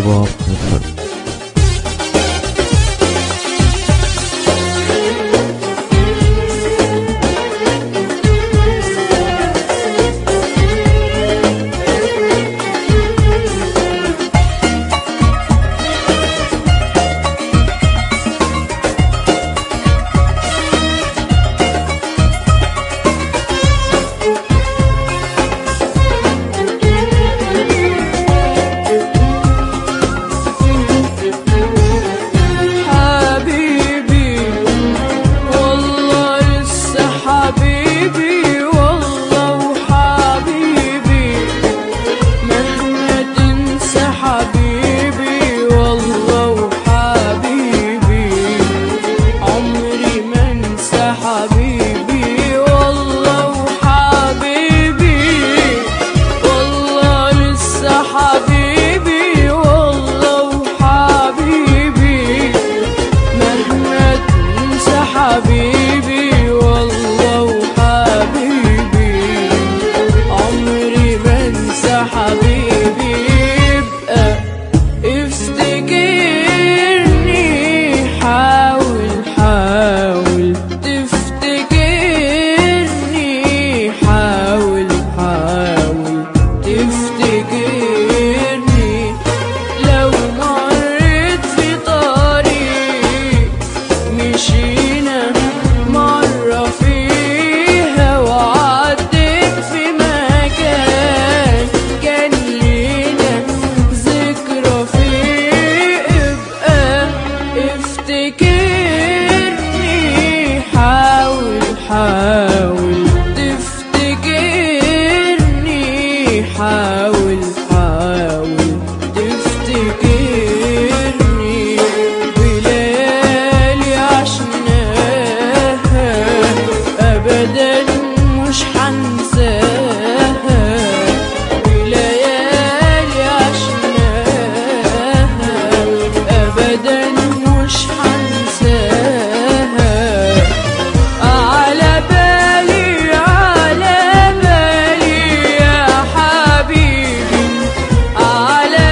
صباح الفل. حبيبي والله وحبيبي عمري ما انسى حبيبي يبقى افتكرني حاول حاول تفتكرني حاول حاول تفتكرني لو مريت في طريق مشينا مرة فيها وعدت في مكان كان لينا ذكرى فيه ابقى افتكرني حاول حاول تفتكرني حاول حاول تفتكرني بليالي عشناها أبدا مش حنساها بليالي عشناها أبدا مش حنساها على بالي يا حبيبي على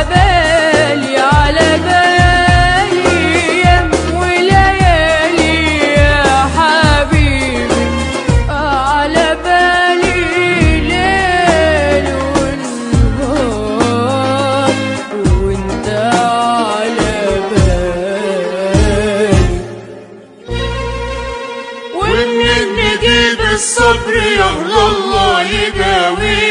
بالي يم وليالي يا حبيبي على بالي ليل ونهار وانت على بالي ومنين نجيب الصبر يا الله يداوي